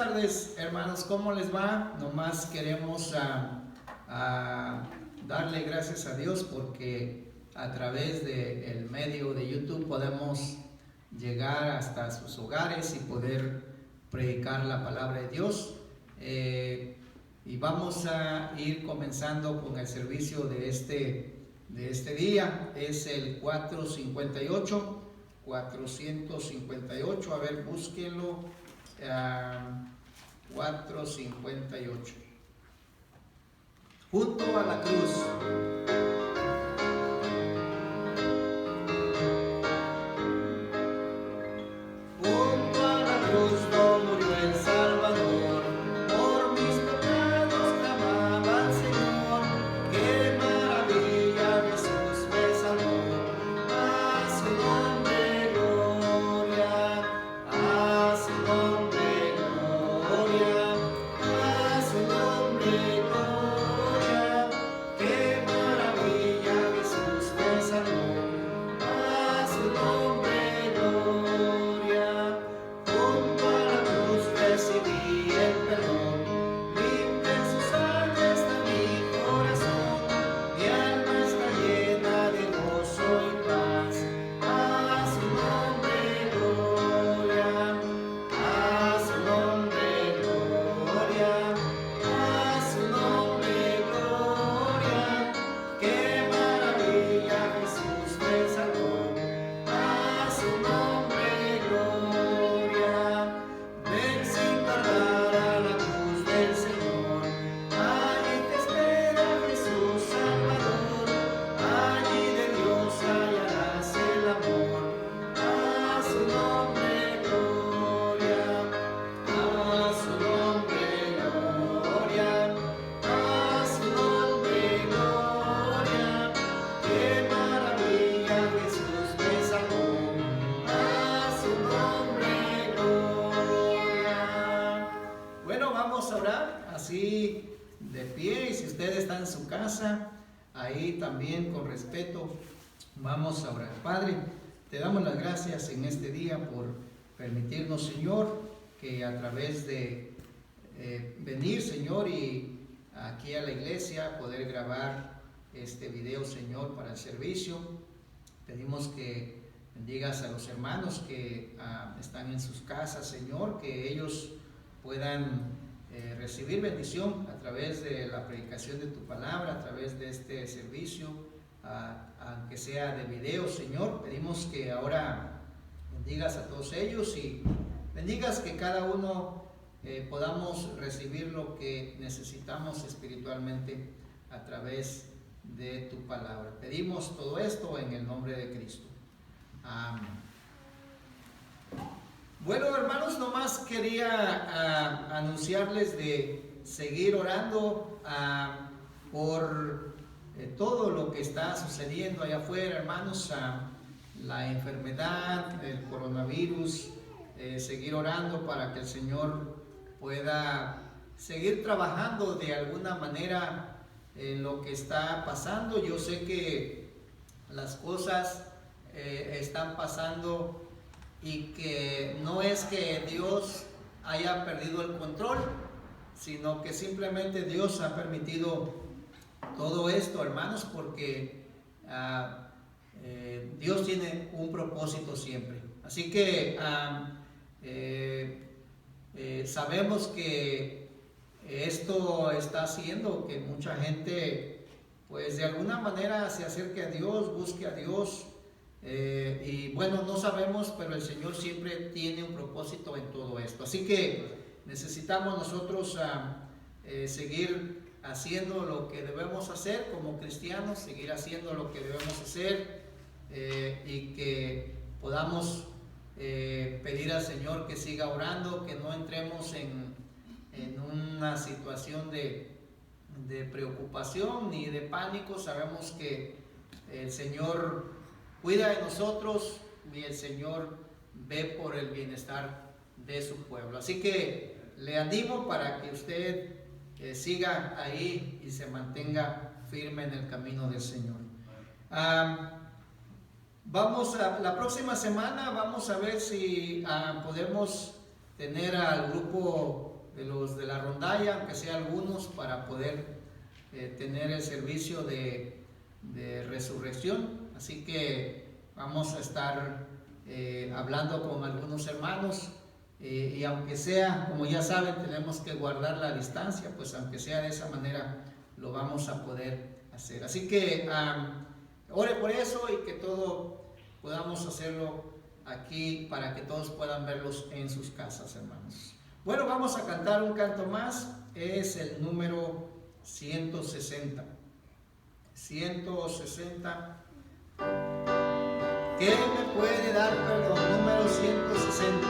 tardes, hermanos, ¿cómo les va? Nomás queremos darle gracias a Dios porque a través del medio de YouTube podemos llegar hasta sus hogares y poder predicar la palabra de Dios. Y vamos a ir comenzando con el servicio de este día. Es el 458, a ver, búsquenlo. 458 junto a la cruz. Ahí también con respeto vamos a orar. Padre, te damos las gracias en este día por permitirnos, Señor, que a través de venir, Señor, y aquí a la iglesia poder grabar este video, Señor, para el servicio. Pedimos que bendigas a los hermanos que están en sus casas, Señor, que ellos puedan recibir bendición a través de la predicación de tu palabra, a través de este servicio, aunque sea de video, Señor. Pedimos que ahora bendigas a todos ellos y bendigas que cada uno podamos recibir lo que necesitamos espiritualmente a través de tu palabra. Pedimos todo esto en el nombre de Cristo. Amén. Bueno, hermanos, nomás quería anunciarles de seguir orando por todo lo que está sucediendo allá afuera, hermanos, la enfermedad, el coronavirus, seguir orando para que el Señor pueda seguir trabajando de alguna manera en lo que está pasando. Yo sé que las cosas están pasando y que no es que Dios haya perdido el control, sino que simplemente Dios ha permitido todo esto, hermanos, porque Dios tiene un propósito siempre. Así que sabemos que esto está haciendo que mucha gente, pues de alguna manera se acerque a Dios, busque a Dios. Y bueno, no sabemos, pero el Señor siempre tiene un propósito en todo esto. Así que necesitamos nosotros seguir haciendo lo que debemos hacer como cristianos, seguir haciendo lo que debemos hacer, y que podamos pedir al Señor que siga orando, que no entremos en una situación de preocupación ni de pánico. Sabemos que el Señor cuida de nosotros y el Señor ve por el bienestar de su pueblo. Así que le animo para que usted siga ahí y se mantenga firme en el camino del Señor. La próxima semana vamos a ver si podemos tener al grupo de los de la rondalla, aunque sea algunos, para poder tener el servicio de resurrección. Así que vamos a estar hablando con algunos hermanos, y aunque sea, como ya saben, tenemos que guardar la distancia, pues aunque sea de esa manera lo vamos a poder hacer. Así que ore por eso y que todo podamos hacerlo aquí para que todos puedan verlos en sus casas, hermanos. Bueno, vamos a cantar un canto más, es el número 160. 160. ¿Qué me puede dar perdón? Número 160.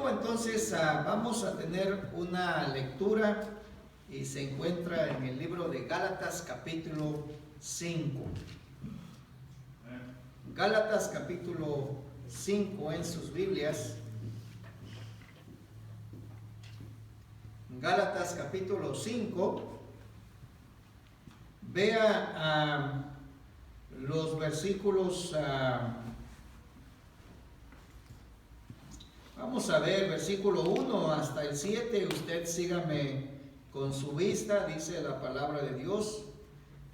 Entonces vamos a tener una lectura y se encuentra en el libro de Gálatas capítulo 5. Gálatas capítulo 5 en sus Biblias. Gálatas capítulo 5. Vea los versículos. Vamos a ver versículo 1 hasta el 7, usted sígame con su vista, dice la palabra de Dios.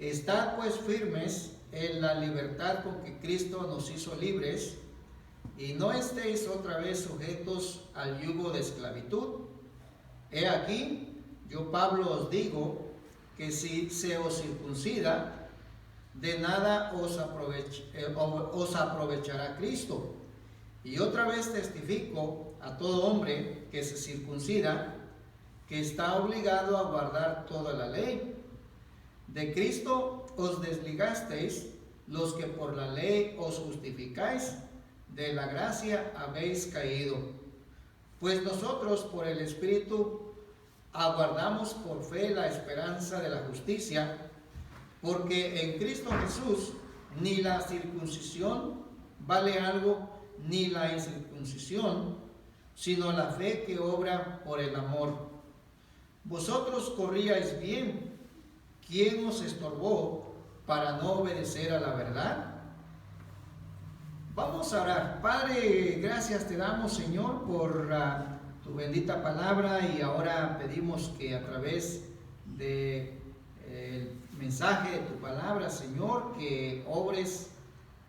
Estad pues firmes en la libertad con que Cristo nos hizo libres, y no estéis otra vez sujetos al yugo de esclavitud. He aquí, yo Pablo os digo, que si se os circuncida, de nada os aprovechará Cristo. Y otra vez testifico a todo hombre que se circuncida, que está obligado a guardar toda la ley. De Cristo os desligasteis, los que por la ley os justificáis, de la gracia habéis caído. Pues nosotros por el Espíritu aguardamos por fe la esperanza de la justicia, porque en Cristo Jesús ni la circuncisión vale algo, ni la incircuncisión, sino la fe que obra por el amor. Vosotros corríais bien. ¿Quién os estorbó para no obedecer a la verdad? Vamos a orar. Padre, gracias te damos, Señor, por tu bendita palabra, y ahora pedimos que a través del mensaje de tu palabra, Señor, que obres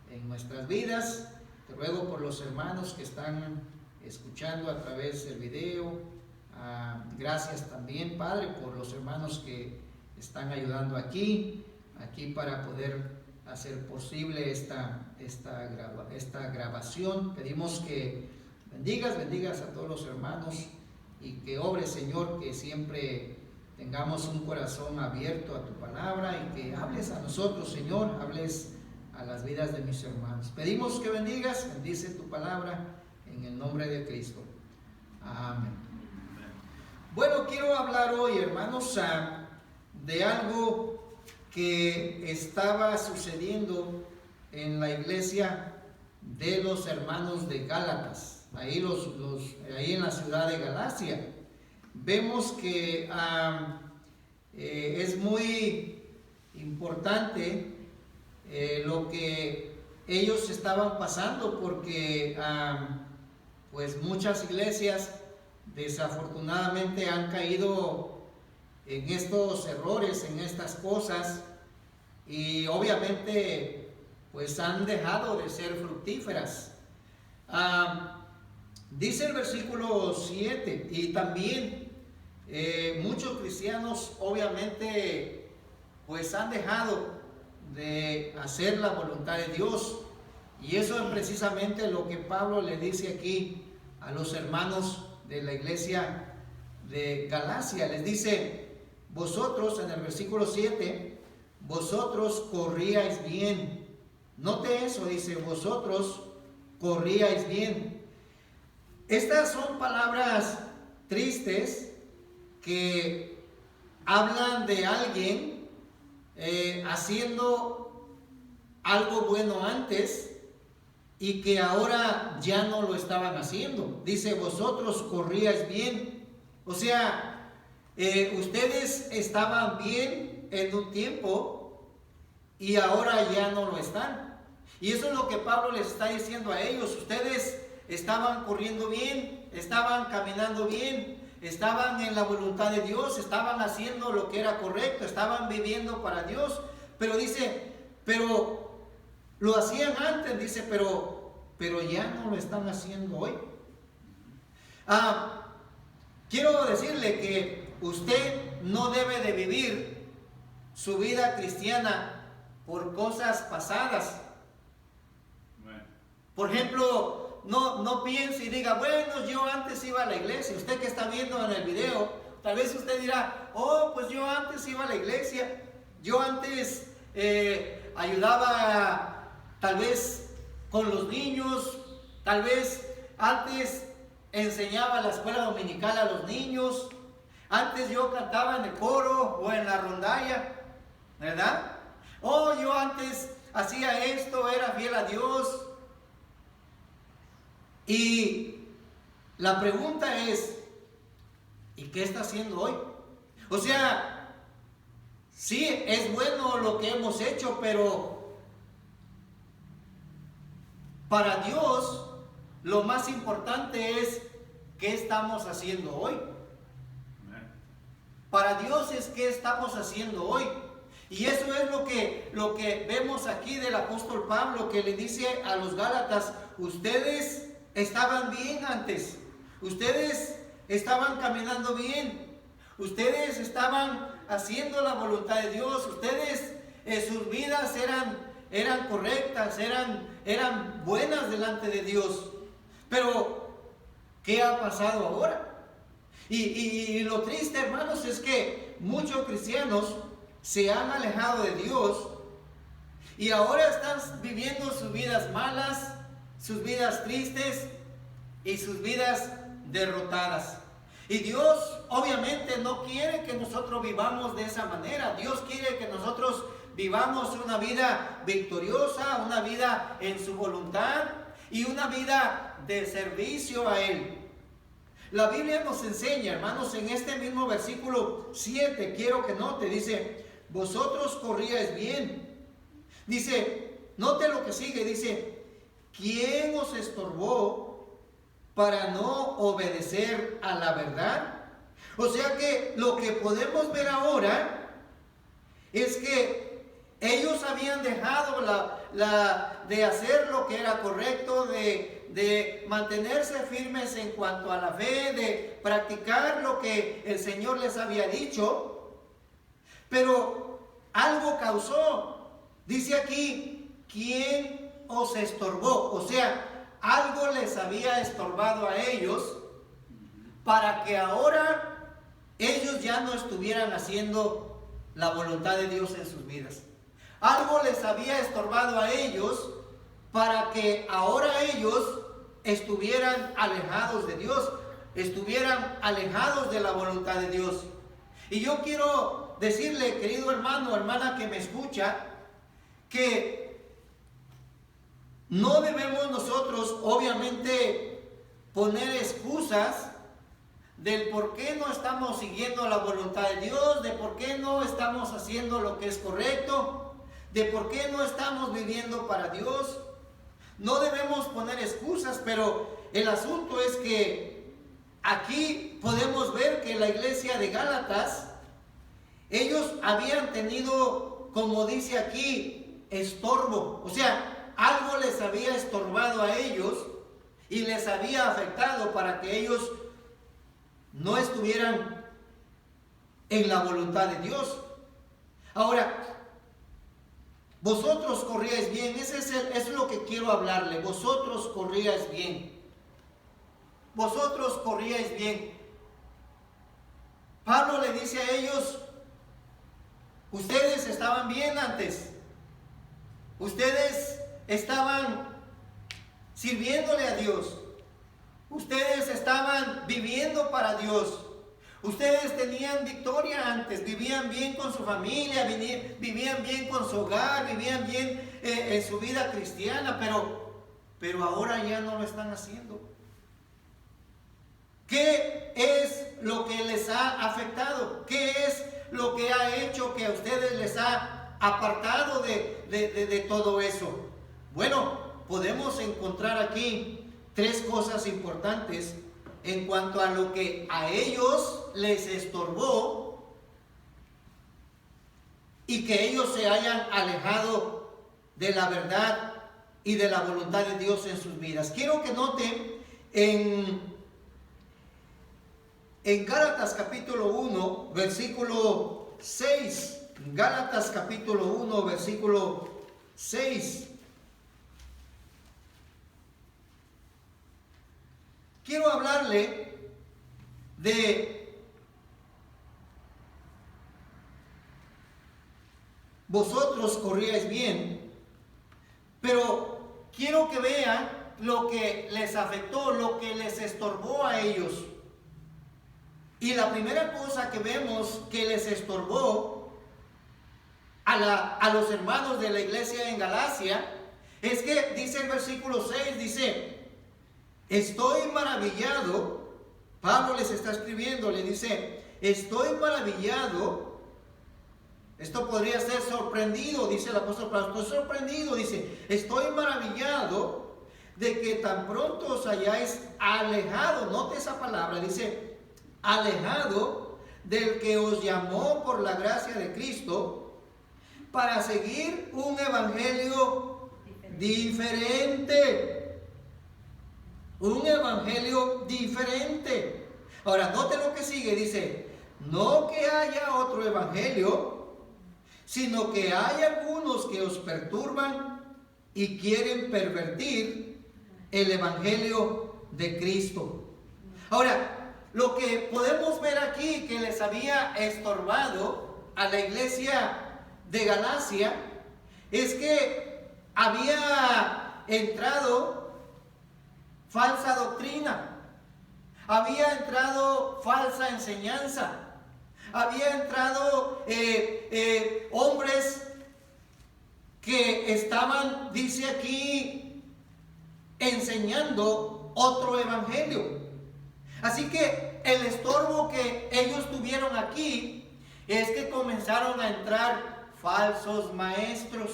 en nuestras vidas. Te ruego por los hermanos que están escuchando a través del video. Gracias también, Padre, por los hermanos que están ayudando aquí para poder hacer posible esta grabación. Pedimos que bendigas a todos los hermanos, y que obres, Señor, que siempre tengamos un corazón abierto a tu palabra, y que hables a nosotros, Señor, hables a las vidas de mis hermanos. Pedimos que bendice tu palabra en el nombre de Cristo. Amén. Bueno, quiero hablar hoy, hermanos, de algo que estaba sucediendo en la iglesia de los hermanos de Gálatas, ahí en la ciudad de Galacia. Vemos que es muy importante lo que ellos estaban pasando, porque pues muchas iglesias desafortunadamente han caído en estos errores, en estas cosas, y obviamente pues han dejado de ser fructíferas. Dice el versículo 7, y también muchos cristianos obviamente pues han dejado de hacer la voluntad de Dios, y eso es precisamente lo que Pablo le dice aquí a los hermanos de la iglesia de Galacia. Les dice: vosotros, en el versículo 7, vosotros corríais bien. Note eso, dice: vosotros corríais bien. Estas son palabras tristes que hablan de alguien haciendo algo bueno antes y que ahora ya no lo estaban haciendo. Dice: vosotros corríais bien. O sea, ustedes estaban bien en un tiempo y ahora ya no lo están. Y eso es lo que Pablo les está diciendo a ellos. Ustedes estaban corriendo bien, estaban caminando bien, estaban en la voluntad de Dios, estaban haciendo lo que era correcto, estaban viviendo para Dios. Pero dice, pero lo hacían antes, dice, pero ya no lo están haciendo hoy. Quiero decirle que usted no debe de vivir su vida cristiana por cosas pasadas. Por ejemplo, no piense y diga: bueno, yo antes iba a la iglesia. Usted que está viendo en el video, tal vez usted dirá: oh, pues yo antes iba a la iglesia, yo antes ayudaba tal vez con los niños, tal vez antes enseñaba la escuela dominical a los niños, antes yo cantaba en el coro o en la rondalla, ¿verdad? Oh, yo antes hacía esto, era fiel a Dios. Y la pregunta es: ¿y qué está haciendo hoy? O sea, sí, es bueno lo que hemos hecho, pero para Dios lo más importante es qué estamos haciendo hoy. Para Dios es qué estamos haciendo hoy. Y eso es lo que vemos aquí del apóstol Pablo, que le dice a los Gálatas: ustedes estaban bien antes, ustedes estaban caminando bien, ustedes estaban haciendo la voluntad de Dios, ustedes, sus vidas eran correctas, eran buenas delante de Dios. Pero ¿qué ha pasado ahora? Y lo triste, hermanos, es que muchos cristianos se han alejado de Dios y ahora están viviendo sus vidas malas, sus vidas tristes y sus vidas derrotadas. Y Dios obviamente no quiere que nosotros vivamos de esa manera. Dios quiere que nosotros vivamos una vida victoriosa, una vida en su voluntad y una vida de servicio a Él. La Biblia nos enseña, hermanos, en este mismo versículo 7, quiero que note, dice: vosotros corríais bien. Dice, note lo que sigue, dice: ¿quién os estorbó para no obedecer a la verdad? O sea que lo que podemos ver ahora es que ellos habían dejado de hacer lo que era correcto, de mantenerse firmes en cuanto a la fe, de practicar lo que el Señor les había dicho, pero algo causó. Dice aquí: ¿quién os estorbó? O sea, algo les había estorbado a ellos para que ahora ellos ya no estuvieran haciendo la voluntad de Dios en sus vidas. Algo les había estorbado a ellos para que ahora ellos estuvieran alejados de Dios, estuvieran alejados de la voluntad de Dios. Y yo quiero decirle, querido hermano, hermana que me escucha, que no debemos nosotros, obviamente, poner excusas del por qué no estamos siguiendo la voluntad de Dios, de por qué no estamos haciendo lo que es correcto, de por qué no estamos viviendo para Dios. No debemos poner excusas, pero el asunto es que aquí podemos ver que la iglesia de Gálatas, ellos habían tenido, como dice aquí, estorbo. O sea, algo les había estorbado a ellos y les había afectado para que ellos no estuvieran en la voluntad de Dios. Ahora, vosotros corríais bien. Es lo que quiero hablarle. Vosotros corríais bien. Vosotros corríais bien. Pablo le dice a ellos, ustedes estaban bien antes. Ustedes estaban sirviéndole a Dios. Ustedes estaban viviendo para Dios. Ustedes tenían victoria antes, vivían bien con su familia, vivían bien con su hogar, vivían bien en su vida cristiana, pero ahora ya no lo están haciendo. ¿Qué es lo que les ha afectado? ¿Qué es lo que ha hecho que a ustedes les ha apartado de todo eso? Bueno, podemos encontrar aquí tres cosas importantes en cuanto a lo que a ellos les estorbó y que ellos se hayan alejado de la verdad y de la voluntad de Dios en sus vidas. Quiero que noten en Gálatas capítulo 1, versículo 6. Gálatas capítulo 1, versículo 6. Quiero hablarle de vosotros corríais bien, pero quiero que vean lo que les afectó, lo que les estorbó a ellos. Y la primera cosa que vemos que les estorbó a los hermanos de la iglesia en Galacia es que dice el versículo 6, dice: estoy maravillado. Pablo les está escribiendo, le dice: estoy maravillado. Esto podría ser sorprendido, dice el apóstol Pablo. Estoy sorprendido, dice: estoy maravillado de que tan pronto os hayáis alejado. Note esa palabra, dice alejado del que os llamó por la gracia de Cristo para seguir un evangelio diferente. Un evangelio diferente. Ahora, note lo que sigue, dice: no que haya otro evangelio, sino que hay algunos que os perturban y quieren pervertir el evangelio de Cristo. Ahora, lo que podemos ver aquí que les había estorbado a la iglesia de Galacia es que había entrado falsa doctrina, había entrado falsa enseñanza, había entrado hombres que estaban, dice aquí, enseñando otro evangelio. Así que el estorbo que ellos tuvieron aquí es que comenzaron a entrar falsos maestros.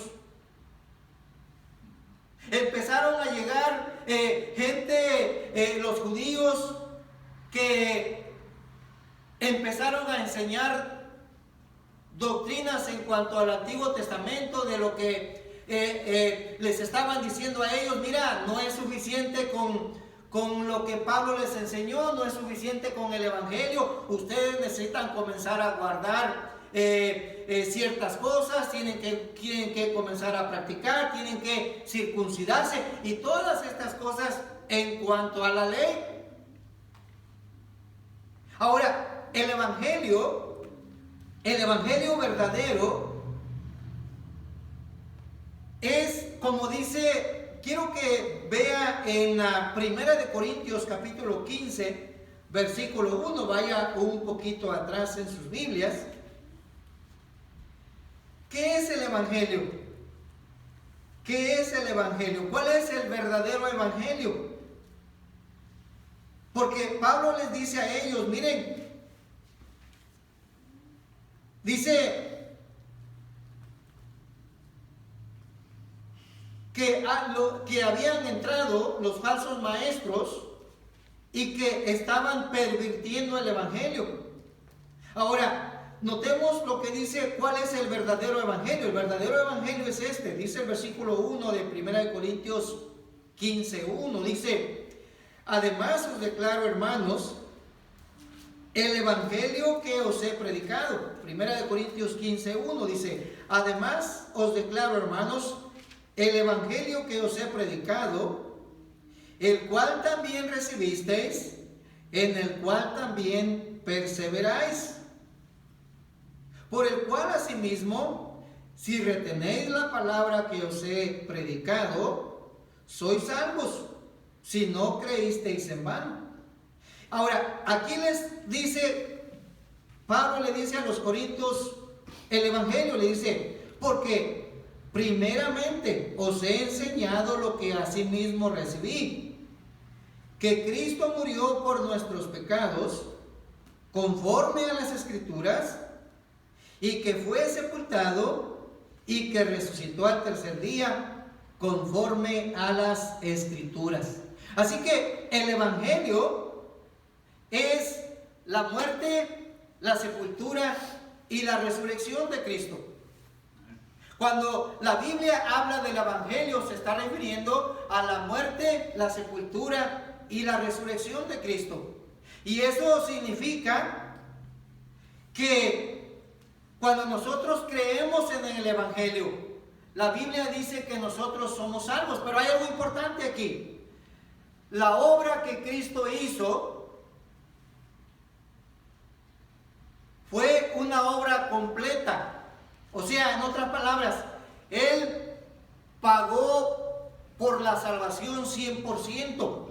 Empezaron a llegar gente, los judíos, que empezaron a enseñar doctrinas en cuanto al Antiguo Testamento, de lo que les estaban diciendo a ellos: mira, no es suficiente con lo que Pablo les enseñó, no es suficiente con el Evangelio, ustedes necesitan comenzar a guardar ciertas cosas, tienen que comenzar a practicar, tienen que circuncidarse y todas estas cosas en cuanto a la ley. Ahora, el evangelio verdadero es, como dice quiero que vea en la Primera de Corintios capítulo 15, versículo 1, vaya un poquito atrás en sus Biblias. ¿Qué es el Evangelio? ¿Qué es el Evangelio? ¿Cuál es el verdadero Evangelio? Porque Pablo les dice a ellos, miren, dice que habían entrado los falsos maestros y que estaban pervirtiendo el Evangelio. Ahora, notemos lo que dice, ¿cuál es el verdadero Evangelio? El verdadero Evangelio es este, dice el versículo 1 de 1 Corintios 15:1, dice: además os declaro, hermanos, el Evangelio que os he predicado. 1 Corintios 15:1 dice: además os declaro, hermanos, el Evangelio que os he predicado, el cual también recibisteis, en el cual también perseveráis, por el cual asimismo, si retenéis la palabra que os he predicado, sois salvos, si no creísteis en vano. Ahora, aquí les dice, Pablo le dice a los corintios, el Evangelio le dice, porque primeramente os he enseñado lo que asimismo recibí, que Cristo murió por nuestros pecados, conforme a las Escrituras, y que fue sepultado, y que resucitó al tercer día, conforme a las Escrituras. Así que el Evangelio es la muerte, la sepultura y la resurrección de Cristo. Cuando la Biblia habla del Evangelio, se está refiriendo a la muerte, la sepultura y la resurrección de Cristo. Y eso significa que cuando nosotros creemos en el Evangelio, la Biblia dice que nosotros somos salvos. Pero hay algo importante aquí. La obra que Cristo hizo fue una obra completa. O sea, en otras palabras, Él pagó por la salvación 100%.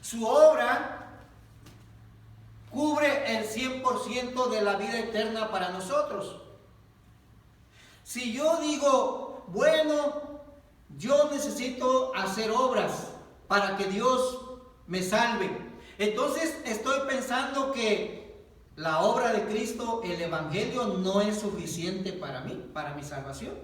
Su obra cubre el 100% de la vida eterna para nosotros. Si yo digo, bueno, yo necesito hacer obras para que Dios me salve, entonces estoy pensando que la obra de Cristo, el Evangelio, no es suficiente para mí, para mi salvación.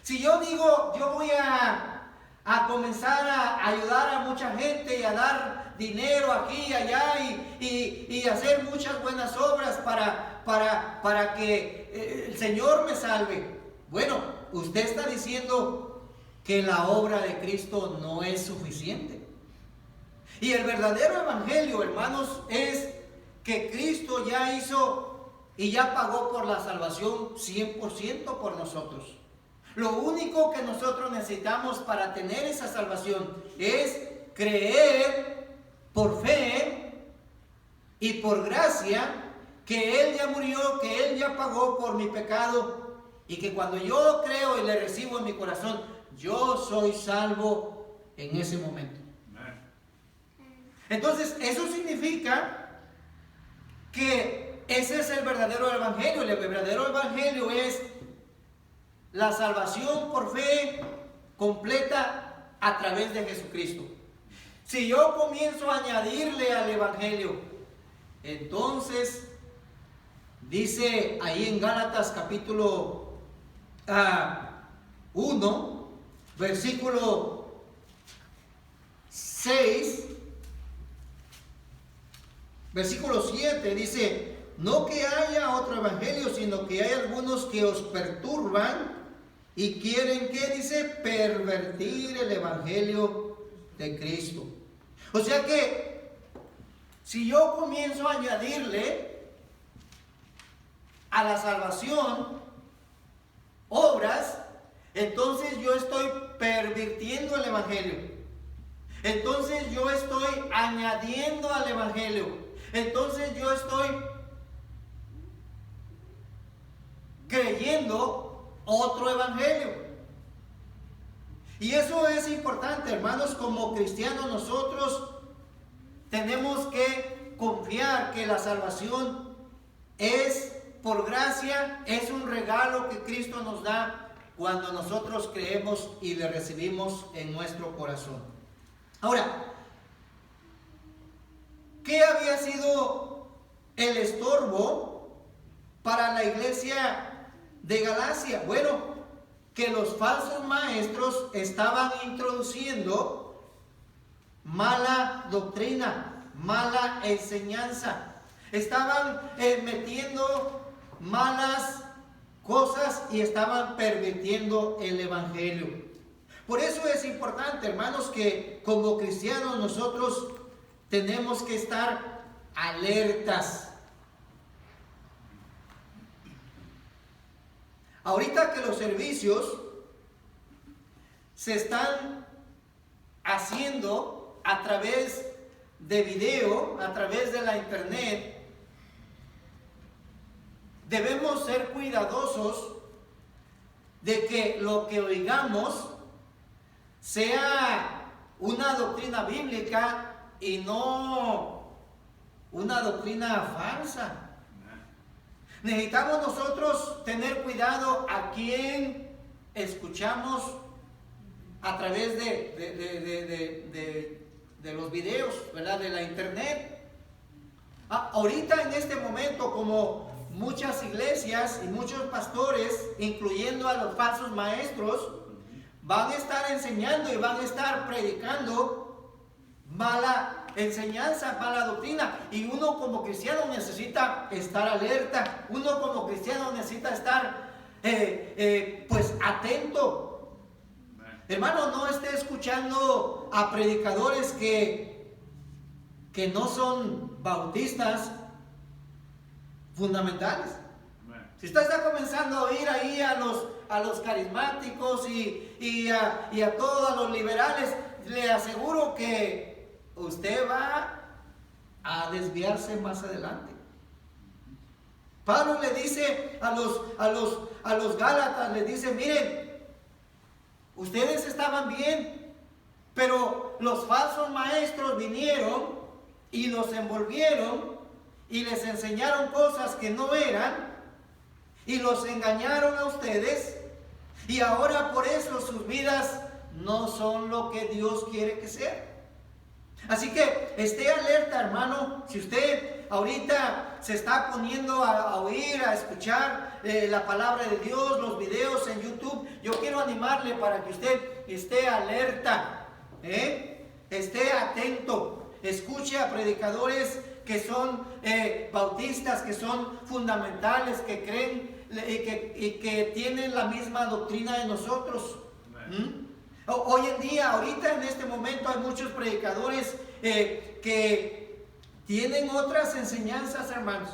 Si yo digo, yo voy a comenzar a ayudar a mucha gente y a dar dinero aquí y allá y hacer muchas buenas obras para que el Señor me salve. Bueno, usted está diciendo que la obra de Cristo no es suficiente. Y el verdadero Evangelio, hermanos, es que Cristo ya hizo y ya pagó por la salvación 100% por nosotros. Lo único que nosotros necesitamos para tener esa salvación es creer por fe y por gracia que Él ya murió, que Él ya pagó por mi pecado, y que cuando yo creo y le recibo en mi corazón, yo soy salvo en ese momento. Entonces, eso significa que ese es el verdadero Evangelio. El verdadero Evangelio es la salvación por fe completa a través de Jesucristo. Si yo comienzo a añadirle al Evangelio, entonces dice ahí en Gálatas capítulo 1, versículo 6, versículo 7, dice: no que haya otro evangelio, sino que hay algunos que os perturban y quieren, ¿qué dice? Pervertir el evangelio de Cristo. O sea que si yo comienzo a añadirle a la salvación obras, entonces yo estoy pervirtiendo el evangelio. Entonces yo estoy añadiendo al evangelio. Entonces yo estoy creyendo otro evangelio. Y eso es importante, hermanos. Como cristianos nosotros tenemos que confiar que la salvación es por gracia, es un regalo que Cristo nos da cuando nosotros creemos y le recibimos en nuestro corazón. Ahora, ¿qué había sido el estorbo para la iglesia de Galacia? Bueno, que los falsos maestros estaban introduciendo mala doctrina, mala enseñanza. Estaban metiendo malas cosas y estaban pervirtiendo el evangelio. Por eso es importante, hermanos, que como cristianos nosotros tenemos que estar alertas. Ahorita que los servicios se están haciendo a través de video, a través de la internet, debemos ser cuidadosos de que lo que oigamos sea una doctrina bíblica y no una doctrina falsa. Necesitamos nosotros tener cuidado a quién escuchamos a través de los videos, ¿verdad? De la internet. Ahorita en este momento, como muchas iglesias y muchos pastores, incluyendo a los falsos maestros, van a estar enseñando y van a estar predicando mala enseñanza, mala doctrina, y uno como cristiano necesita estar alerta, uno como cristiano necesita estar pues atento. Hermano, no esté escuchando a predicadores que no son bautistas fundamentales. Si usted está comenzando a oír ahí a los carismáticos y a todos los liberales, le aseguro que usted va a desviarse más adelante. Pablo le dice a los Gálatas, le dice: miren, ustedes estaban bien, pero los falsos maestros vinieron y los envolvieron y les enseñaron cosas que no eran y los engañaron a ustedes, y ahora por eso sus vidas no son lo que Dios quiere que sean. Así que esté alerta, hermano. Si usted ahorita se está poniendo a oír, a escuchar la palabra de Dios, los videos en YouTube, yo quiero animarle para que usted esté alerta, esté atento, escuche a predicadores que son bautistas, que son fundamentales, que creen y que tienen la misma doctrina de nosotros. Hoy en día, ahorita en este momento, hay muchos predicadores que tienen otras enseñanzas, hermanos.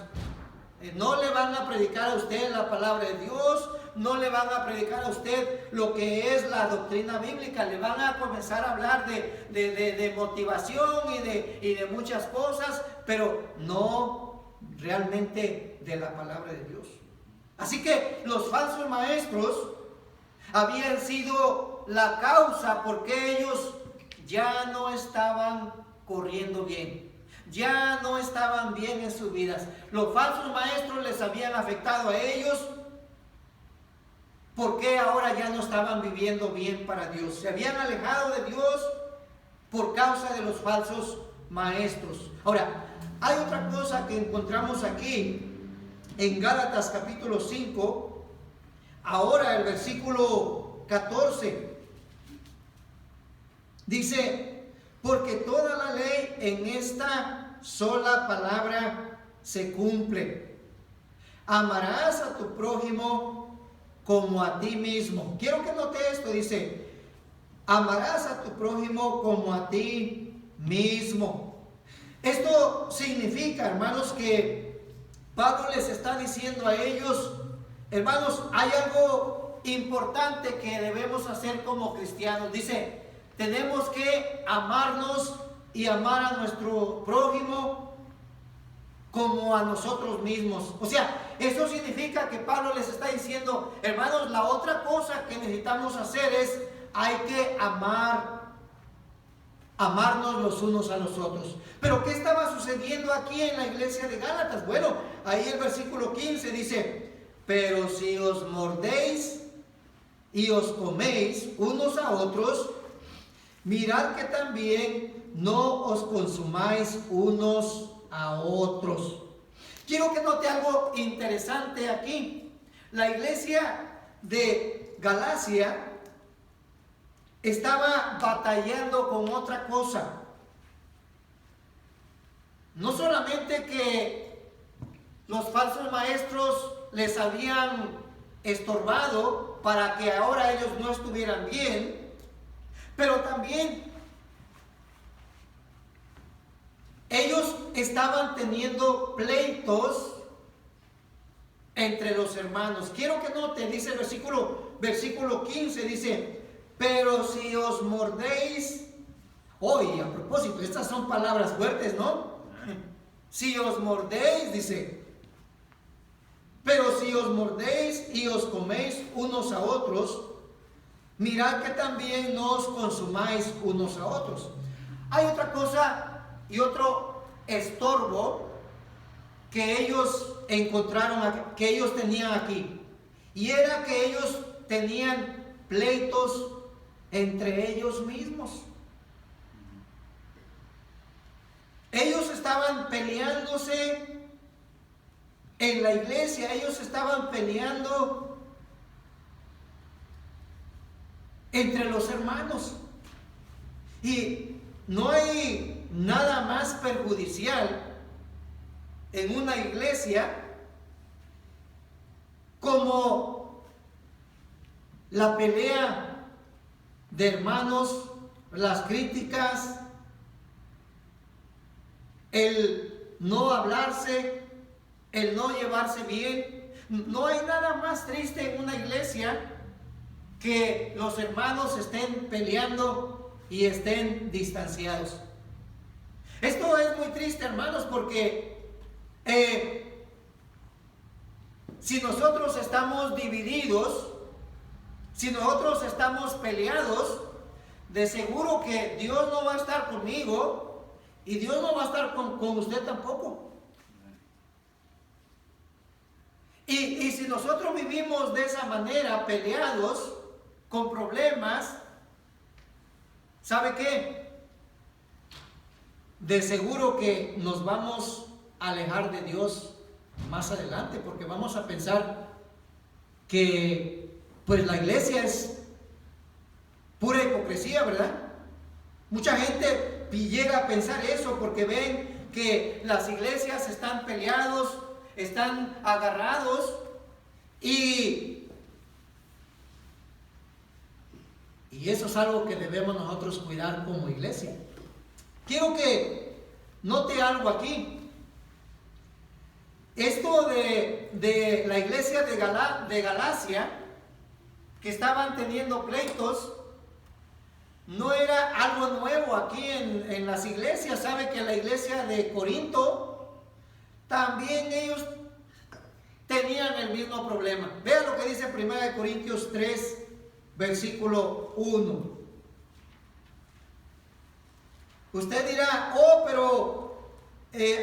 No le van a predicar a usted la palabra de Dios, no le van a predicar a usted lo que es la doctrina bíblica. Le van a comenzar a hablar de motivación y de muchas cosas, pero no realmente de la palabra de Dios. Así que los falsos maestros habían sido la causa porque ellos ya no estaban corriendo bien, ya no estaban bien en sus vidas. Los falsos maestros les habían afectado a ellos porque ahora ya no estaban viviendo bien para Dios. Se habían alejado de Dios por causa de los falsos maestros. Ahora, hay otra cosa que encontramos aquí en Gálatas capítulo 5, ahora el versículo 14. Dice: porque toda la ley en esta sola palabra se cumple: amarás a tu prójimo como a ti mismo. Quiero que note esto, dice: amarás a tu prójimo como a ti mismo. Esto significa, hermanos, que Pablo les está diciendo a ellos: hermanos, hay algo importante que debemos hacer como cristianos. Dice: tenemos que amarnos y amar a nuestro prójimo como a nosotros mismos. O sea, eso significa que Pablo les está diciendo: hermanos, la otra cosa que necesitamos hacer es hay que amarnos los unos a los otros. Pero ¿qué estaba sucediendo aquí en la iglesia de Gálatas? Bueno, ahí el versículo 15 dice: pero si os mordéis y os coméis unos a otros, mirad que también no os consumáis unos a otros. Quiero que note algo interesante aquí. La iglesia de Galacia estaba batallando con otra cosa. No solamente que los falsos maestros les habían estorbado para que ahora ellos no estuvieran bien, pero también ellos estaban teniendo pleitos entre los hermanos. Quiero que noten, dice el versículo 15, dice: pero si os mordéis, hoy a propósito, estas son palabras fuertes, ¿no? Si os mordéis, dice, pero si os mordéis y os coméis unos a otros, mirad que también no os consumáis unos a otros. Hay otra cosa y otro estorbo que ellos encontraron, que ellos tenían aquí, y era que ellos tenían pleitos entre ellos mismos. Ellos estaban peleándose en la iglesia, ellos estaban peleando entre los hermanos. Y no hay nada más perjudicial en una iglesia como la pelea de hermanos, las críticas, el no hablarse, el no llevarse bien. No hay nada más triste en una iglesia que los hermanos estén peleando y estén distanciados. Esto es muy triste, hermanos, porque si nosotros estamos divididos, si nosotros estamos peleados, de seguro que Dios no va a estar conmigo y Dios no va a estar con usted tampoco. Y si nosotros vivimos de esa manera, peleados, con problemas, ¿sabe qué? De seguro que nos vamos a alejar de Dios más adelante, porque vamos a pensar que pues la iglesia es pura hipocresía, ¿verdad? Mucha gente llega a pensar eso porque ven que las iglesias están peleados, están agarrados, y eso es algo que debemos nosotros cuidar como iglesia. Quiero que note algo aquí. Esto de la iglesia de Galacia, que estaban teniendo pleitos, no era algo nuevo aquí en las iglesias. Sabe que la iglesia de Corinto también ellos tenían el mismo problema. Vea lo que dice 1 Corintios 3, versículo 1. Usted dirá: oh, pero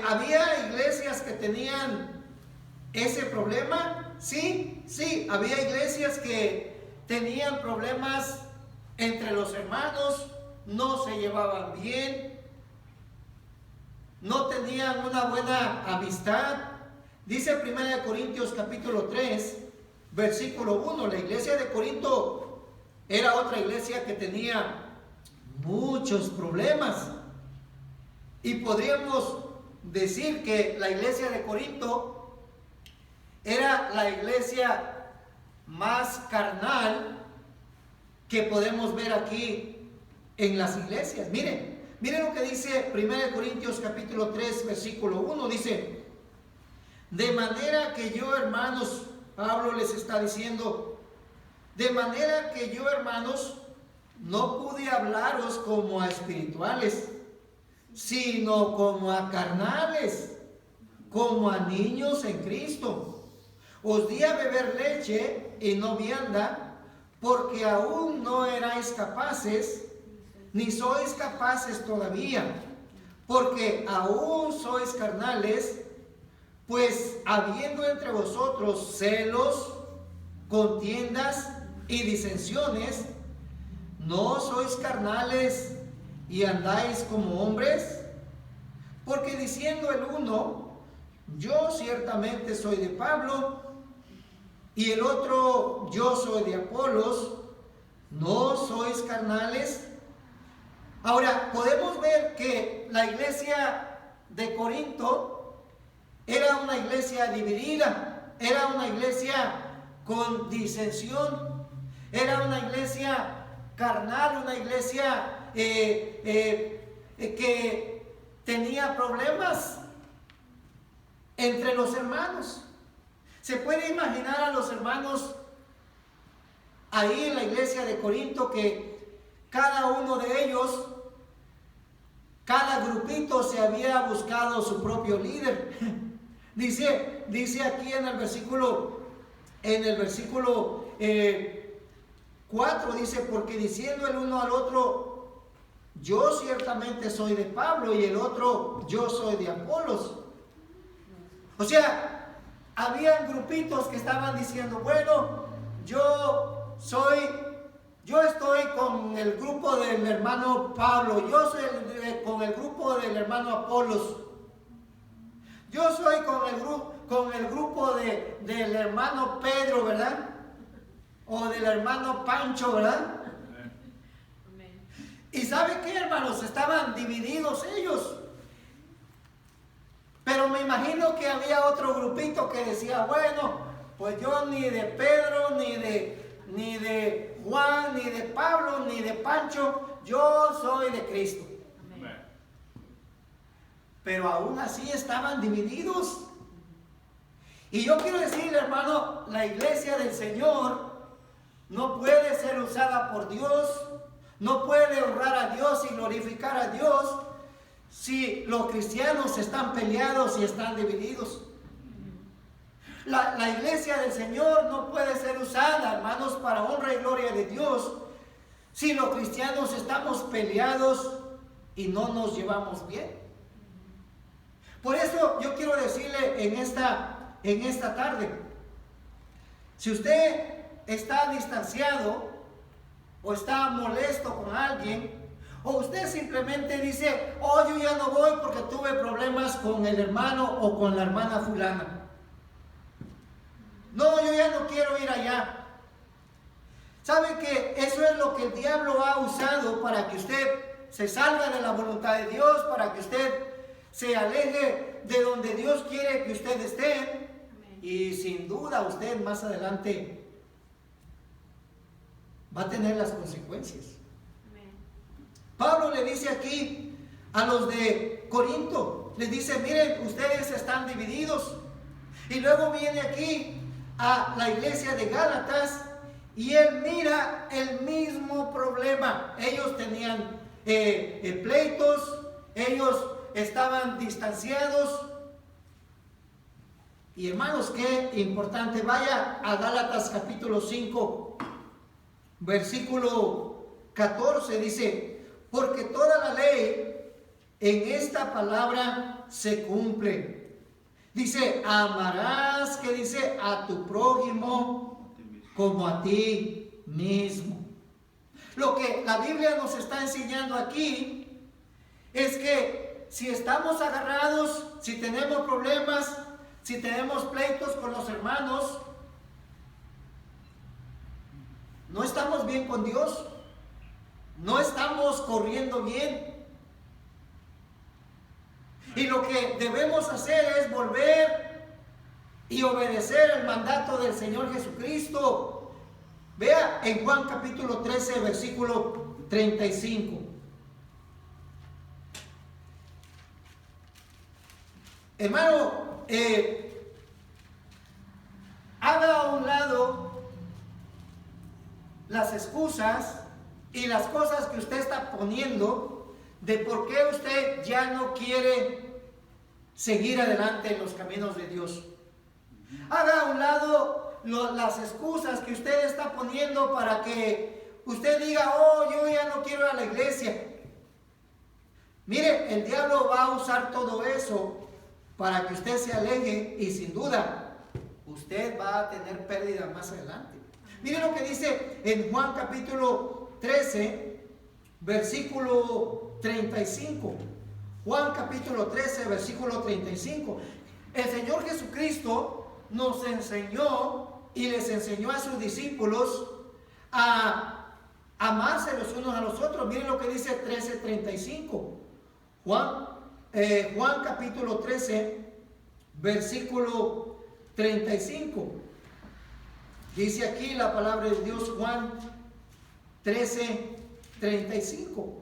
¿había iglesias que tenían ese problema? Sí, había iglesias que tenían problemas entre los hermanos, no se llevaban bien, no tenían una buena amistad. Dice 1 Corintios capítulo 3, versículo 1, la iglesia de Corinto era otra iglesia que tenía muchos problemas. Y podríamos decir que la iglesia de Corinto era la iglesia más carnal que podemos ver aquí en las iglesias. Miren lo que dice 1 Corintios capítulo 3, versículo 1. Dice: de manera que yo, hermanos, Pablo les está diciendo, de manera que yo, hermanos, no pude hablaros como a espirituales, sino como a carnales, como a niños en Cristo. Os di a beber leche y no vianda, porque aún no erais capaces, ni sois capaces todavía, porque aún sois carnales, pues habiendo entre vosotros celos, contiendas y disensiones, ¿no sois carnales y andáis como hombres? Porque diciendo el uno, yo ciertamente soy de Pablo, y el otro, yo soy de Apolos, ¿no sois carnales? Ahora, podemos ver que la iglesia de Corinto era una iglesia dividida, era una iglesia con disensión, era una iglesia carnal, una iglesia que tenía problemas entre los hermanos. Se puede imaginar a los hermanos ahí en la iglesia de Corinto que cada uno de ellos, cada grupito se había buscado su propio líder. Dice aquí en el versículo 4, dice, porque diciendo el uno al otro, yo ciertamente soy de Pablo, y el otro, yo soy de Apolos. O sea, habían grupitos que estaban diciendo, bueno, yo estoy con el grupo del hermano Pablo, yo soy con el grupo del hermano Apolos, yo soy con el grupo del hermano Pedro, ¿verdad? O del hermano Pancho, ¿verdad? Y ¿sabe qué, hermanos? Estaban divididos ellos. Pero me imagino que había otro grupito que decía, bueno, pues yo ni de Pedro, ni de Juan, ni de Pablo, ni de Pancho, yo soy de Cristo. Amén. Pero aún así estaban divididos. Y yo quiero decirle, hermano, la iglesia del Señor no puede ser usada por Dios, no puede honrar a Dios y glorificar a Dios si los cristianos están peleados y están divididos. La iglesia del Señor no puede ser usada, hermanos, para honra y gloria de Dios si los cristianos estamos peleados y no nos llevamos bien. Por eso yo quiero decirle en esta tarde, si usted está distanciado o está molesto con alguien, o usted simplemente dice, oh, yo ya no voy porque tuve problemas con el hermano o con la hermana fulana. No, yo ya no quiero ir allá. ¿Sabe que eso es lo que el diablo ha usado para que usted se salga de la voluntad de Dios, para que usted se aleje de donde Dios quiere que usted esté? Y sin duda usted más adelante va a tener las consecuencias. Pablo le dice aquí a los de Corinto, les dice, miren, ustedes están divididos. Y luego viene aquí a la iglesia de Gálatas y él mira el mismo problema. Ellos tenían pleitos, ellos estaban distanciados. Y hermanos, qué importante, vaya a Gálatas capítulo 5, versículo 14, dice, porque toda la ley en esta palabra se cumple. Dice, amarás, que dice, a tu prójimo como a ti mismo. Lo que la Biblia nos está enseñando aquí es que si estamos agarrados, si tenemos problemas, si tenemos pleitos con los hermanos, no estamos bien con Dios. No estamos corriendo bien. Y lo que debemos hacer es volver y obedecer el mandato del Señor Jesucristo. Vea en Juan capítulo 13, versículo 35. Hermano, haga a un lado las excusas y las cosas que usted está poniendo de por qué usted ya no quiere seguir adelante en los caminos de Dios. Haga a un lado las excusas que usted está poniendo para que usted diga, oh, yo ya no quiero ir a la iglesia. Mire, el diablo va a usar todo eso para que usted se aleje y sin duda usted va a tener pérdida más adelante. Mire lo que dice en Juan capítulo 13, versículo 35. Juan capítulo 13, versículo 35. El Señor Jesucristo nos enseñó y les enseñó a sus discípulos a amarse los unos a los otros. Miren lo que dice 13:35. Juan capítulo 13, versículo 35. Dice aquí la palabra de Dios, Juan 13:35.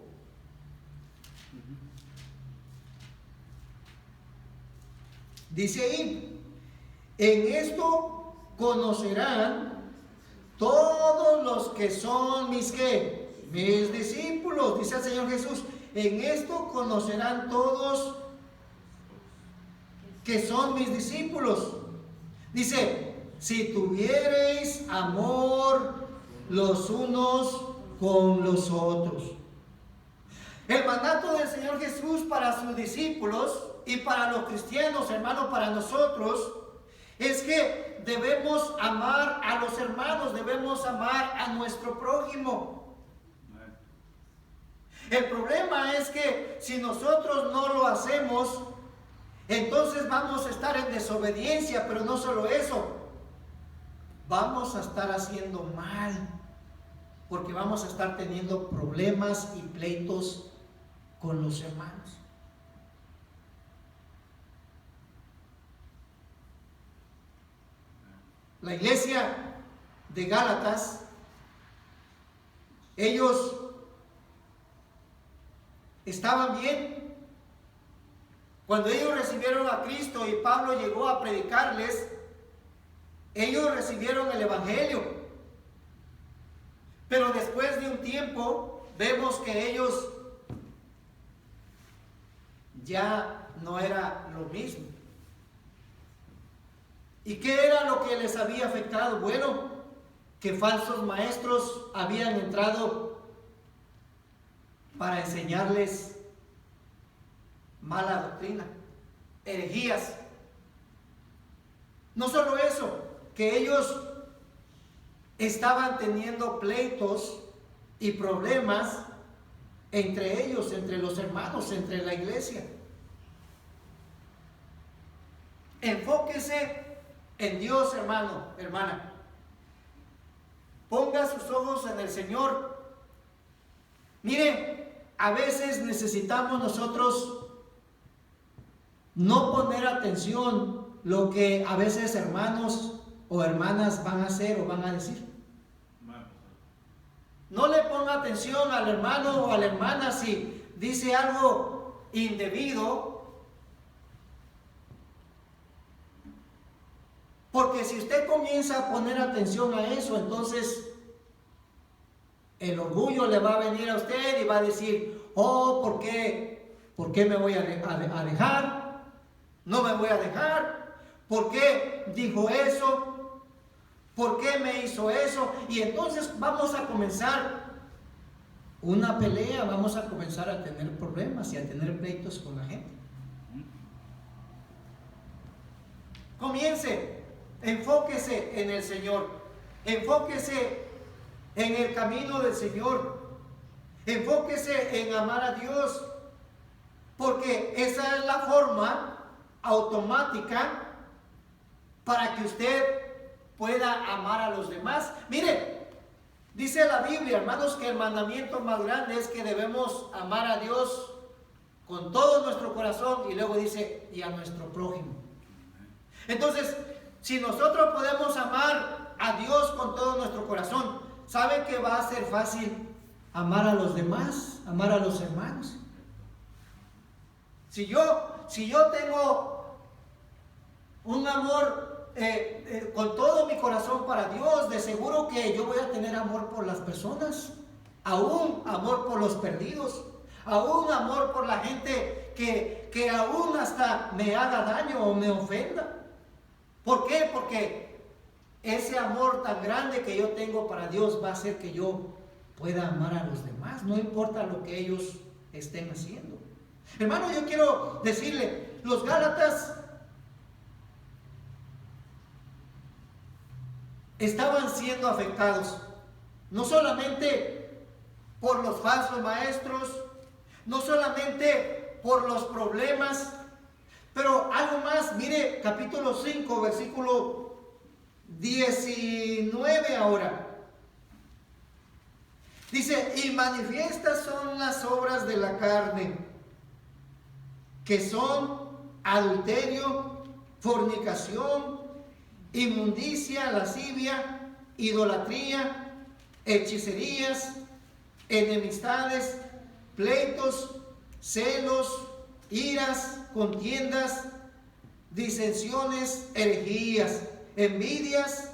Dice ahí, en esto conocerán todos los que son mis discípulos, dice el Señor Jesús. En esto conocerán todos que son mis discípulos. Dice, si tuviereis amor los unos con los otros. El mandato del Señor Jesús para sus discípulos y para los cristianos, hermanos, para nosotros, es que debemos amar a los hermanos, debemos amar a nuestro prójimo. El problema es que si nosotros no lo hacemos, entonces vamos a estar en desobediencia, pero no solo eso, vamos a estar haciendo mal, porque vamos a estar teniendo problemas y pleitos con los hermanos. La iglesia de Gálatas, ellos estaban bien. Cuando ellos recibieron a Cristo y Pablo llegó a predicarles, ellos recibieron el Evangelio. Pero después de un tiempo vemos que ellos ya no era lo mismo. ¿Y qué era lo que les había afectado? Bueno, que falsos maestros habían entrado para enseñarles mala doctrina, herejías. No solo eso, que ellos estaban teniendo pleitos y problemas entre ellos, entre los hermanos, entre la iglesia. Enfóquese en Dios, hermano, hermana. Ponga sus ojos en el Señor. Mire, a veces necesitamos nosotros no poner atención lo que a veces hermanos o hermanas van a hacer o van a decir. No le ponga atención al hermano o a la hermana si dice algo indebido, porque si usted comienza a poner atención a eso, entonces el orgullo le va a venir a usted y va a decir, oh, ¿por qué me voy a dejar? No me voy a dejar. ¿Por qué dijo eso? ¿Por qué me hizo eso? Y entonces vamos a comenzar una pelea, vamos a comenzar a tener problemas y a tener pleitos con la gente. Comience, enfóquese en el Señor, enfóquese en el camino del Señor, enfóquese en amar a Dios, porque esa es la forma automática para que usted pueda amar a los demás. Mire, dice la Biblia, hermanos, que el mandamiento más grande es que debemos amar a Dios con todo nuestro corazón, y luego dice, y a nuestro prójimo. Entonces, si nosotros podemos amar a Dios con todo nuestro corazón, ¿sabe que va a ser fácil amar a los demás, amar a los hermanos? Si yo tengo un amor con todo mi corazón para Dios, de seguro que yo voy a tener amor por las personas, aún amor por los perdidos, aún amor por la gente que aún hasta me haga daño o me ofenda. ¿Por qué? Porque ese amor tan grande que yo tengo para Dios va a hacer que yo pueda amar a los demás, no importa lo que ellos estén haciendo. Hermano, yo quiero decirle, los Gálatas estaban siendo afectados, no solamente por los falsos maestros, no solamente por los problemas, pero algo más. Mire, capítulo 5, versículo 19 ahora. Dice, y manifiestas son las obras de la carne, que son adulterio, fornicación, inmundicia, lascivia, idolatría, hechicerías, enemistades, pleitos, celos, iras, contiendas, disensiones, herejías, envidias,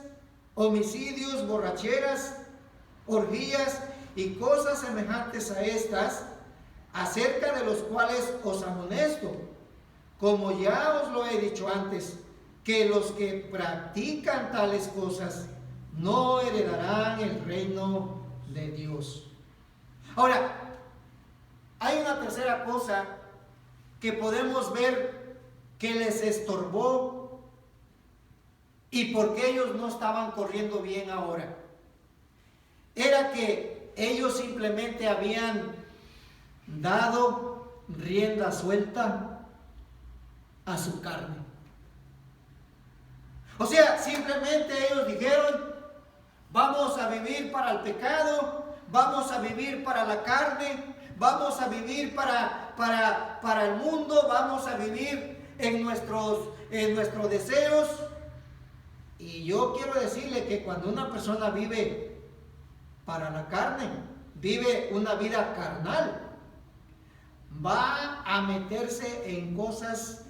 homicidios, borracheras, orgías y cosas semejantes a estas, acerca de los cuales os amonesto, como ya os lo he dicho antes, que los que practican tales cosas no heredarán el reino de Dios. Ahora, hay una tercera cosa que podemos ver que les estorbó y por qué ellos no estaban corriendo bien ahora. Era que ellos simplemente habían dado rienda suelta a su carne. O sea, simplemente ellos dijeron, vamos a vivir para el pecado, vamos a vivir para la carne, vamos a vivir para el mundo, vamos a vivir en nuestros deseos. Y yo quiero decirle que cuando una persona vive para la carne, vive una vida carnal, va a meterse en cosas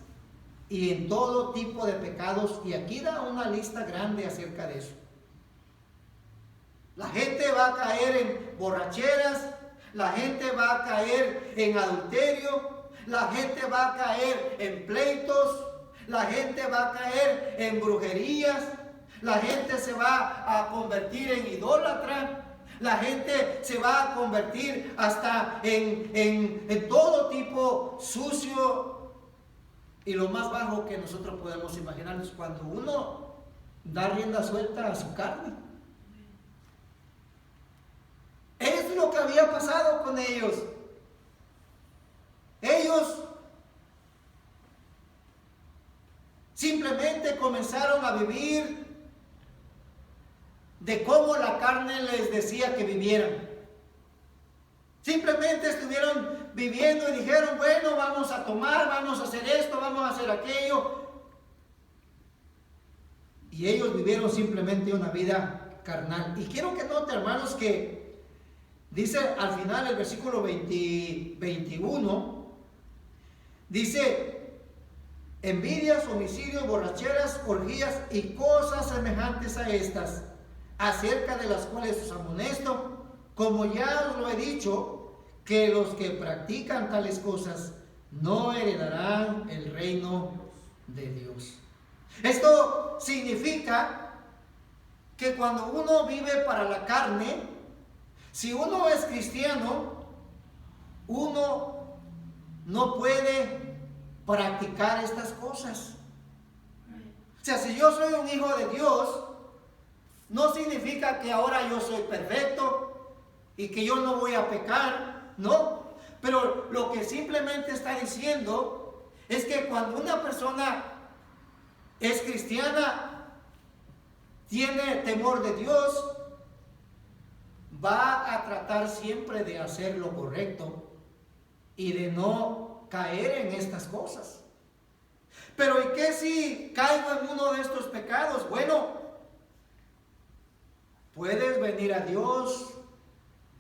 y en todo tipo de pecados, y aquí da una lista grande acerca de eso. La gente va a caer en borracheras, la gente va a caer en adulterio, la gente va a caer en pleitos, la gente va a caer en brujerías, la gente se va a convertir en idólatra, la gente se va a convertir hasta en todo tipo sucio. Y lo más bajo que nosotros podemos imaginarnos, cuando uno da rienda suelta a su carne. Es lo que había pasado con ellos. Ellos simplemente comenzaron a vivir de cómo la carne les decía que vivieran. Simplemente estuvieron viviendo y dijeron, bueno, vamos a tomar, vamos a hacer esto, vamos a hacer aquello. Y ellos vivieron simplemente una vida carnal. Y quiero que noten, hermanos, que dice al final el versículo 21, dice, envidias, homicidios, borracheras, orgías y cosas semejantes a estas, acerca de las cuales os amonesto, como ya os lo he dicho, que los que practican tales cosas no heredarán el reino de Dios. Esto significa que cuando uno vive para la carne, si uno es cristiano, uno no puede practicar estas cosas. O sea, si yo soy un hijo de Dios, no significa que ahora yo soy perfecto y que yo no voy a pecar, no. Pero lo que simplemente está diciendo es que cuando una persona es cristiana, tiene temor de Dios, va a tratar siempre de hacer lo correcto y de no caer en estas cosas. Pero ¿y qué si caigo en uno de estos pecados? Bueno, puedes venir a Dios,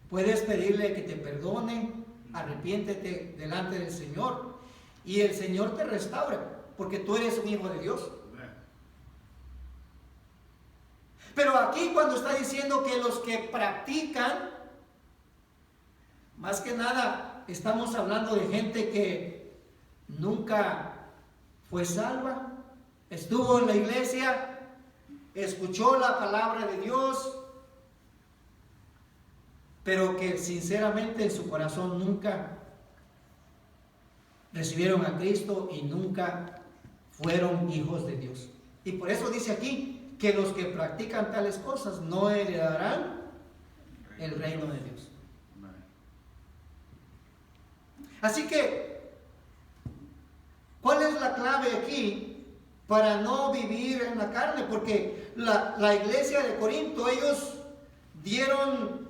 puedes pedirle que te perdone, arrepiéntete delante del Señor y el Señor te restaura, porque tú eres un hijo de Dios. Pero aquí cuando está diciendo que los que practican, más que nada estamos hablando de gente que nunca fue salva, estuvo en la iglesia, escuchó la palabra de Dios, pero que sinceramente en su corazón nunca recibieron a Cristo y nunca fueron hijos de Dios. Y por eso dice aquí que los que practican tales cosas no heredarán el reino de Dios. Así que, ¿cuál es la clave aquí para no vivir en la carne? Porque la iglesia de Corinto, ellos dieron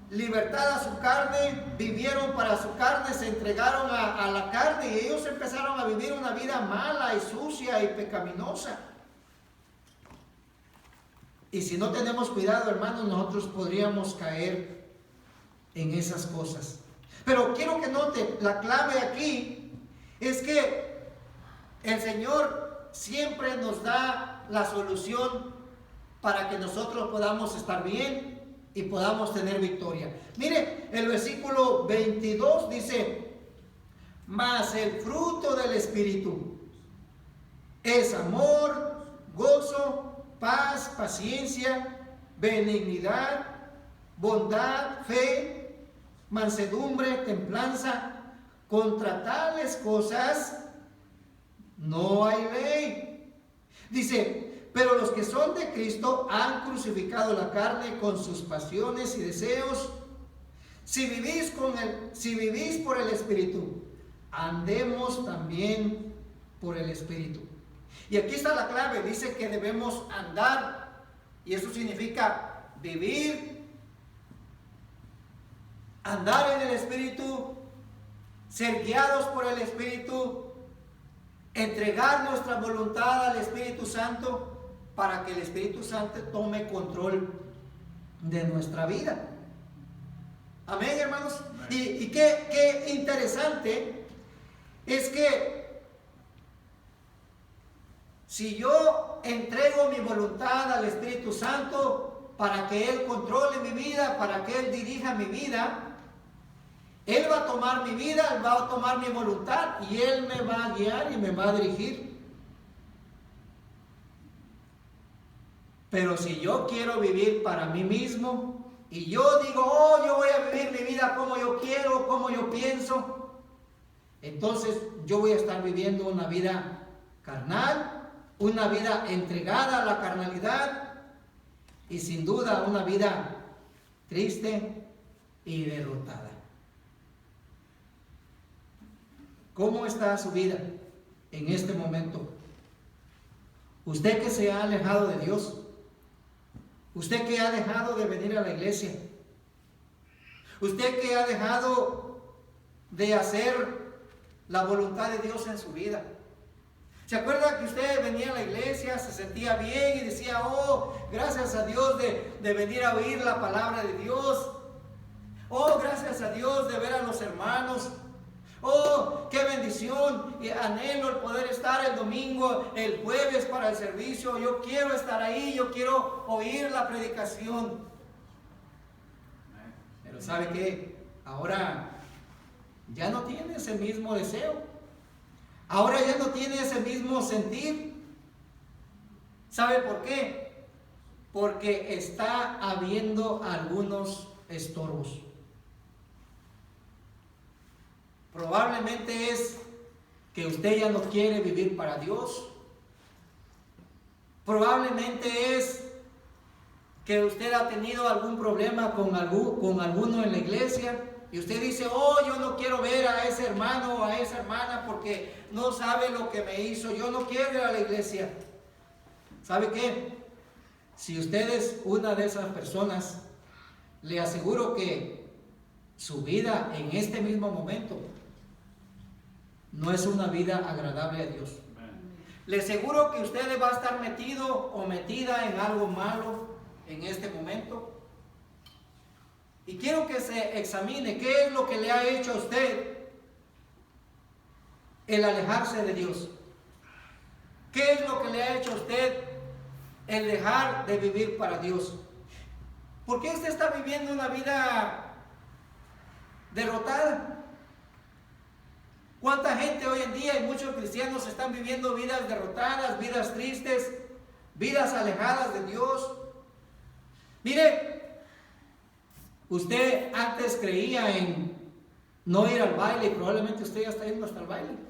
libertad a su carne, vivieron para su carne, se entregaron a la carne y ellos empezaron a vivir una vida mala y sucia y pecaminosa. Y si no tenemos cuidado, hermanos, nosotros podríamos caer en esas cosas. Pero quiero que note, la clave aquí es que el Señor siempre nos da la solución para que nosotros podamos estar bien y podamos tener victoria. Mire, el versículo 22 dice: mas el fruto del Espíritu es amor, gozo, paz, paciencia, benignidad, bondad, fe, mansedumbre, templanza. Contra tales cosas no hay ley. Dice: pero los que son de Cristo han crucificado la carne con sus pasiones y deseos. Si vivís por el Espíritu, andemos también por el Espíritu. Y aquí está la clave, dice que debemos andar, y eso significa vivir, andar en el Espíritu, ser guiados por el Espíritu, entregar nuestra voluntad al Espíritu Santo para que el Espíritu Santo tome control de nuestra vida. Amén, hermanos. Y qué interesante es que si yo entrego mi voluntad al Espíritu Santo para que Él controle mi vida, para que Él dirija mi vida, Él va a tomar mi vida, Él va a tomar mi voluntad y Él me va a guiar y me va a dirigir. Pero si yo quiero vivir para mí mismo y yo digo, oh, yo voy a vivir mi vida como yo quiero, como yo pienso, entonces yo voy a estar viviendo una vida carnal, una vida entregada a la carnalidad y sin duda una vida triste y derrotada. ¿Cómo está su vida en este momento? Usted que se ha alejado de Dios, usted que ha dejado de venir a la iglesia, usted que ha dejado de hacer la voluntad de Dios en su vida. ¿Se acuerda que usted venía a la iglesia, se sentía bien y decía, oh, gracias a Dios de venir a oír la palabra de Dios? Oh, gracias a Dios de ver a los hermanos. Oh, qué bendición y anhelo el poder estar el domingo, el jueves para el servicio. Yo quiero estar ahí, yo quiero oír la predicación. Pero ¿sabe qué? Ahora ya no tiene ese mismo deseo. Ahora ya no tiene ese mismo sentir. ¿Sabe por qué? Porque está habiendo algunos estorbos. Probablemente es que usted ya no quiere vivir para Dios. Probablemente es que usted ha tenido algún problema con alguno en la iglesia y usted dice, oh, yo no quiero ver a ese hermano o a esa hermana porque no sabe lo que me hizo, yo no quiero ir a la iglesia. ¿Sabe qué? Si usted es una de esas personas, le aseguro que su vida en este mismo momento no es una vida agradable a Dios. Le aseguro que usted va a estar metido o metida en algo malo en este momento. Y quiero que se examine qué es lo que le ha hecho a usted el alejarse de Dios. ¿Qué es lo que le ha hecho a usted el dejar de vivir para Dios? ¿Por qué usted está viviendo una vida derrotada? ¿Cuánta gente hoy en día y muchos cristianos están viviendo vidas derrotadas, vidas tristes, vidas alejadas de Dios. Mire, usted antes creía en no ir al baile y probablemente usted ya está yendo hasta el baile.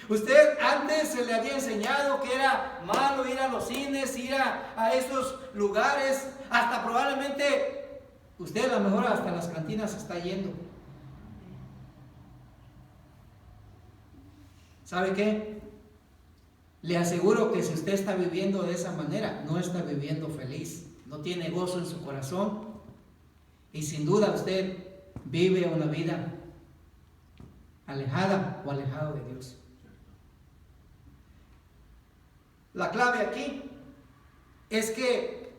Usted antes se le había enseñado que era malo ir a los cines, ir a esos lugares, hasta probablemente usted a lo mejor hasta las cantinas está yendo. ¿Sabe qué? Le aseguro que si usted está viviendo de esa manera, no está viviendo feliz, no tiene gozo en su corazón y sin duda usted vive una vida alejada o alejado de Dios. La clave aquí es que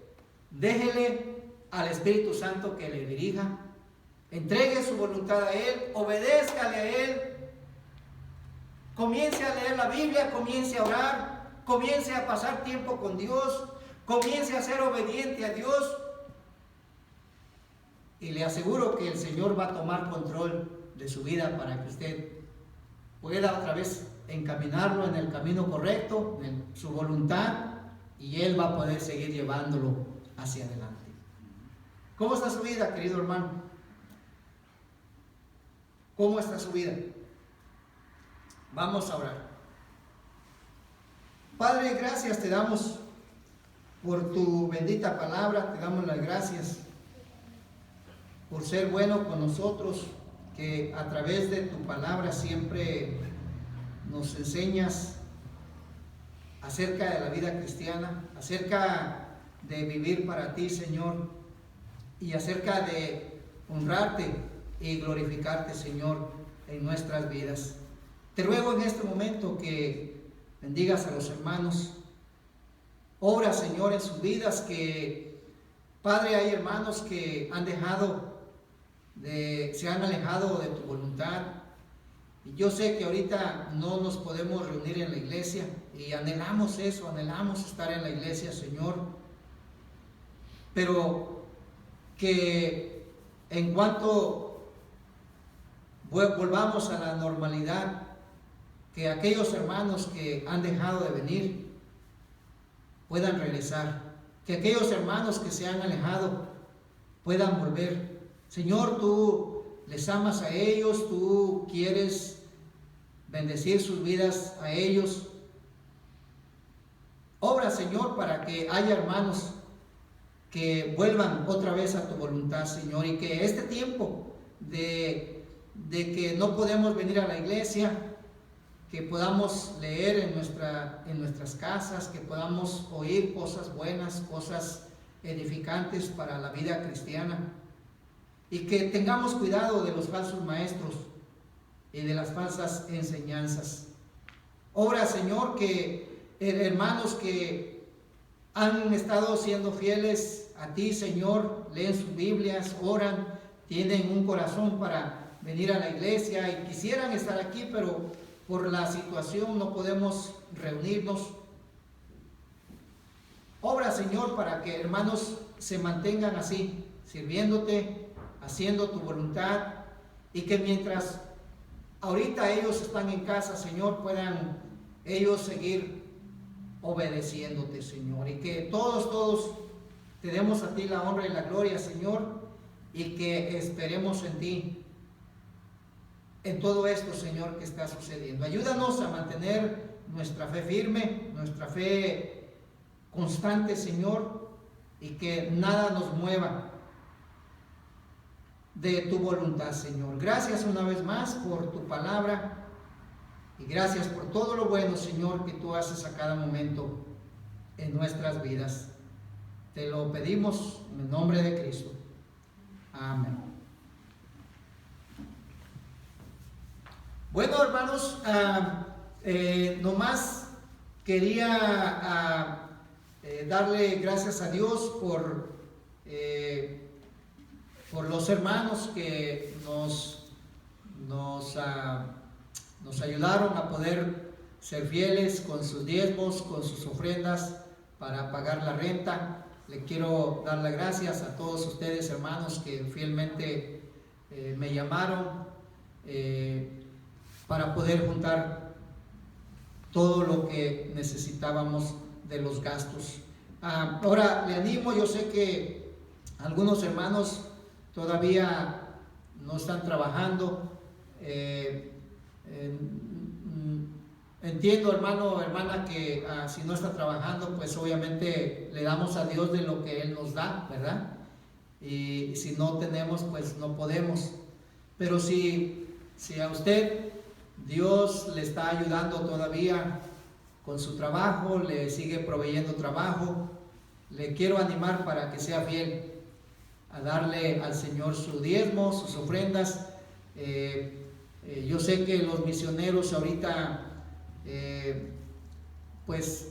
déjele al Espíritu Santo que le dirija, entregue su voluntad a Él, obedézcale a Él, comience a leer la Biblia, comience a orar, comience a pasar tiempo con Dios, comience a ser obediente a Dios y le aseguro que el Señor va a tomar control de su vida para que usted pueda otra vez encaminarlo en el camino correcto, en su voluntad, y Él va a poder seguir llevándolo hacia adelante. ¿Cómo está su vida, querido hermano? ¿Cómo está su vida? Vamos a orar. Padre, gracias te damos por tu bendita palabra, te damos las gracias por ser bueno con nosotros, que a través de tu palabra siempre nos enseñas acerca de la vida cristiana, acerca de vivir para ti, Señor, y acerca de honrarte y glorificarte, Señor, en nuestras vidas. Te ruego en este momento que bendigas a los hermanos, obra, Señor, en sus vidas, que, Padre, hay hermanos que se han alejado de tu voluntad. Y yo sé que ahorita no nos podemos reunir en la iglesia y anhelamos eso, anhelamos estar en la iglesia, Señor. Pero que en cuanto volvamos a la normalidad, que aquellos hermanos que han dejado de venir puedan regresar, que aquellos hermanos que se han alejado puedan volver. Señor, tú les amas a ellos, tú quieres bendecir sus vidas a ellos. Obra, Señor, para que haya hermanos que vuelvan otra vez a tu voluntad, Señor, y que este tiempo de que no podemos venir a la iglesia, que podamos leer en nuestras casas, que podamos oír cosas buenas, cosas edificantes para la vida cristiana, y que tengamos cuidado de los falsos maestros y de las falsas enseñanzas. Obra, Señor, que hermanos que han estado siendo fieles a ti, Señor, leen sus Biblias, oran, tienen un corazón para venir a la iglesia y quisieran estar aquí, pero por la situación no podemos reunirnos. Obra, Señor, para que hermanos se mantengan así, sirviéndote, haciendo tu voluntad, y que mientras ahorita ellos están en casa, Señor, puedan ellos seguir obedeciéndote, Señor, y que todos te demos a ti la honra y la gloria, Señor, y que esperemos en ti en todo esto, Señor, que está sucediendo. Ayúdanos a mantener nuestra fe firme, nuestra fe constante, Señor, y que nada nos mueva de tu voluntad, Señor. Gracias una vez más por tu palabra y gracias por todo lo bueno, Señor, que tú haces a cada momento en nuestras vidas. Te lo pedimos en el nombre de Cristo. Amén. Bueno, hermanos, nomás quería darle gracias a Dios por los hermanos que nos ayudaron a poder ser fieles con sus diezmos, con sus ofrendas para pagar la renta. Le quiero dar las gracias a todos ustedes, hermanos, que fielmente me llamaron para poder juntar todo lo que necesitábamos de los gastos. Ahora le animo, yo sé que algunos hermanos todavía no están trabajando. Entiendo, hermano o hermana, que si no está trabajando, pues obviamente le damos a Dios de lo que Él nos da, ¿verdad? Y si no tenemos, pues no podemos. Pero si a usted Dios le está ayudando todavía con su trabajo, le sigue proveyendo trabajo, le quiero animar para que sea fiel a darle al Señor su diezmo, sus ofrendas. Yo sé que los misioneros ahorita pues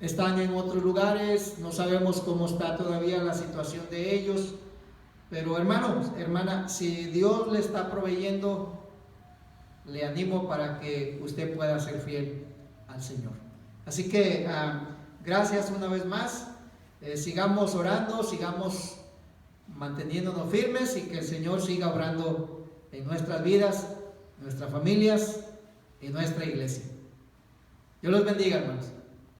están en otros lugares, no sabemos cómo está todavía la situación de ellos, pero hermanos, hermana, si Dios le está proveyendo, le animo para que usted pueda ser fiel al Señor. Así que gracias una vez más. Sigamos orando, sigamos manteniéndonos firmes y que el Señor siga obrando en nuestras vidas, nuestras familias y nuestra iglesia. Dios los bendiga, hermanos.